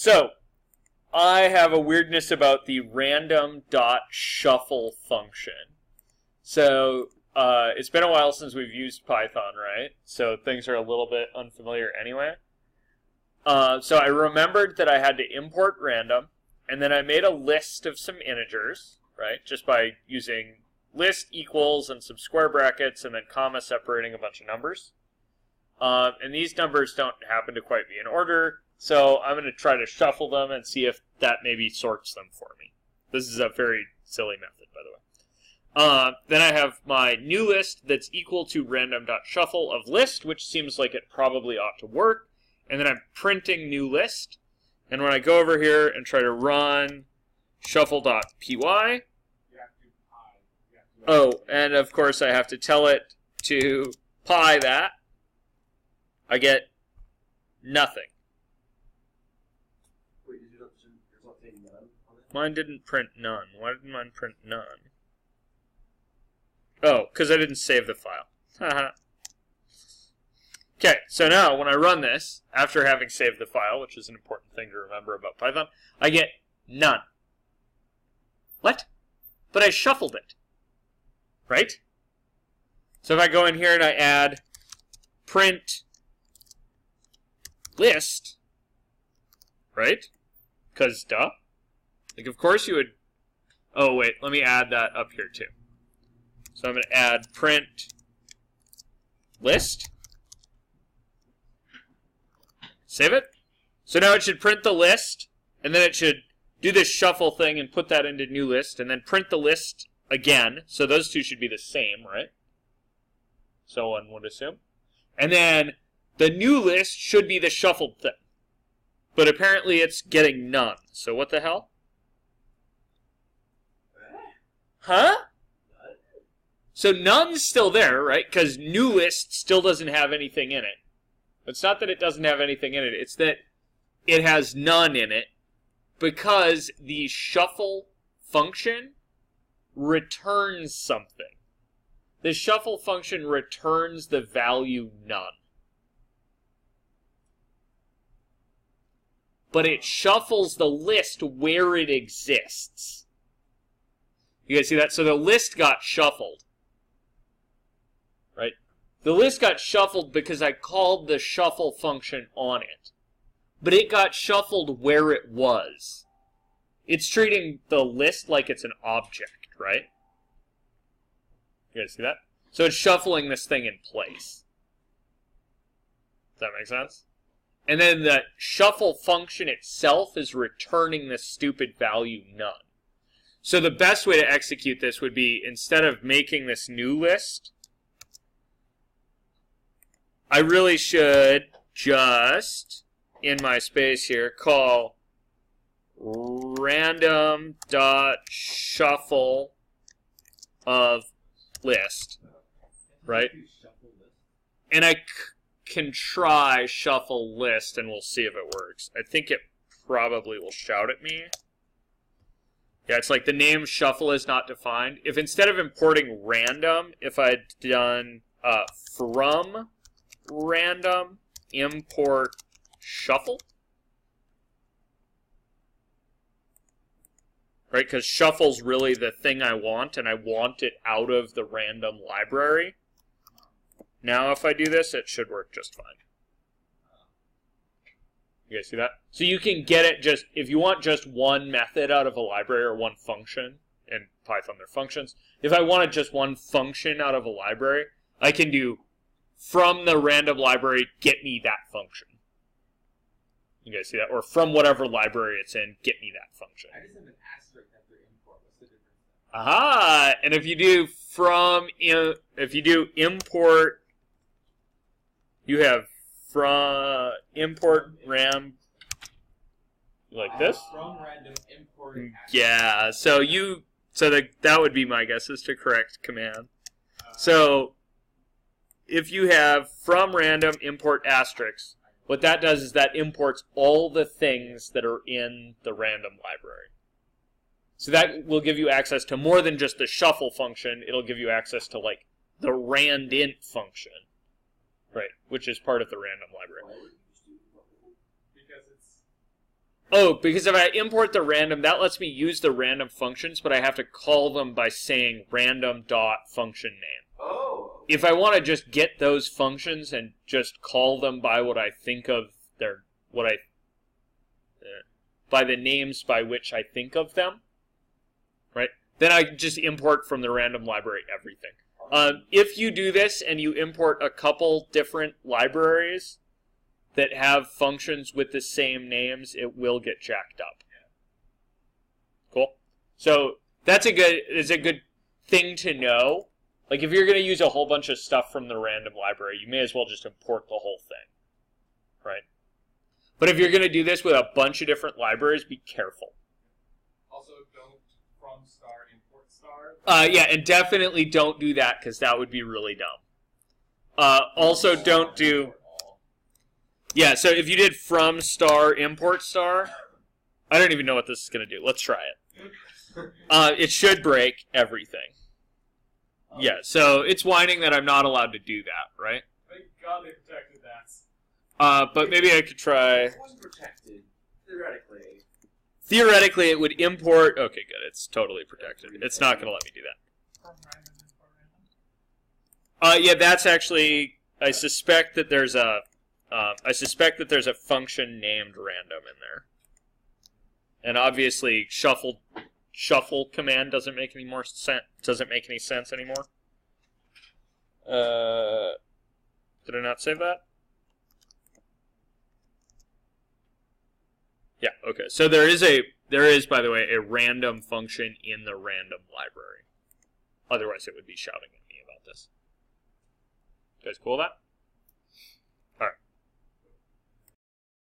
So, I have a weirdness about the random.shuffle function. So, it's been a while since we've used Python, right? So things are a little bit unfamiliar anyway. So I remembered that I had to import random, and then I made a list of some integers, right? Just by using list equals and some square brackets and then comma separating a bunch of numbers. And these numbers don't happen to quite be in order, so I'm going to try to shuffle them and see if that maybe sorts them for me. This is a very silly method, by the way. Then I have my new list that's equal to random.shuffle of list, which seems like it probably ought to work. And then I'm printing new list. And when I go over here and try to run shuffle.py, oh, and of course I have to tell it to pi that, I get nothing. Wait, did yours not say none on it? Mine didn't print none. Why did mine print none? Oh, because I didn't save the file. Haha. Okay, so now when I run this, after having saved the file, which is an important thing to remember about Python, I get none. What? But I shuffled it. Right? So if I go in here and I add print list, right? Because duh. Like, of course you would... Oh, wait, let me add that up here too. So I'm going to add print list. Save it. So now it should print the list, and then it should do this shuffle thing and put that into new list, and then print the list again. So those two should be the same, right? So one would assume. And then the new list should be the shuffled thing. But apparently it's getting none. So what the hell? Huh? So none's still there, right? Because new list still doesn't have anything in it. It's not that it doesn't have anything in it. It's that it has none in it because the shuffle function returns something. The shuffle function returns the value none. But it shuffles the list where it exists. You guys see that? So the list got shuffled. Right? The list got shuffled because I called the shuffle function on it. But it got shuffled where it was. It's treating the list like it's an object, right? You guys see that? So it's shuffling this thing in place. Does that make sense? And then the shuffle function itself is returning the stupid value none. So the best way to execute this would be, instead of making this new list, I really should just, in my space here, call random.shuffle of list, right? And I can try shuffle list and we'll see if it works. I think it probably will shout at me. Yeah, it's like the name shuffle is not defined. If instead of importing random, if I'd done from random import shuffle, right? Because shuffle's really the thing I want, and I want it out of the random library. Now if I do this, it should work just fine. You guys see that? So you can get it just, if you want just one method out of a library or one function, in Python they're functions. If I wanted just one function out of a library, I can do from the random library, get me that function. You guys see that? Or from whatever library it's in, get me that function. I just have an asterisk after import. What's the difference? Aha! And if you do if you do import, you have from import ram like this. From random import asterisk. Yeah. So that would be my guess is to correct command. So if you have from random import asterisk, what that does is that imports all the things that are in the random library. So that will give you access to more than just the shuffle function. It'll give you access to like the randint function, right? Which is part of the random library. Because it's Oh, because if I import the random, that lets me use the random functions, but I have to call them by saying random.function name. Oh. If I want to just get those functions and just call them by what I think of their, by the names by which I think of them, right? Then I just import from the random library everything. If you do this and you import a couple different libraries that have functions with the same names, it will get jacked up. Cool. So that's a good thing to know. Like if you're going to use a whole bunch of stuff from the random library, you may as well just import the whole thing, right? But if you're going to do this with a bunch of different libraries, be careful. Also, don't from star import star. Yeah, and definitely don't do that because that would be really dumb. Also, don't do. Yeah, so if you did from star import star, I don't even know what this is going to do. Let's try it. It should break everything. Yeah, so it's whining that I'm not allowed to do that, right? Thank God they protected that. But maybe I could try. It was protected, theoretically. Theoretically, it would import. Okay, good. It's totally protected. It's not going to let me do that. From random import random. Yeah, that's actually. I suspect that there's a. I suspect that there's a function named random in there, and obviously shuffle command doesn't make any more sense. Doesn't make any sense anymore. Did I not save that? Yeah. Okay. So there is by the way a random function in the random library. Otherwise, it would be shouting at me about this. You guys cool with that?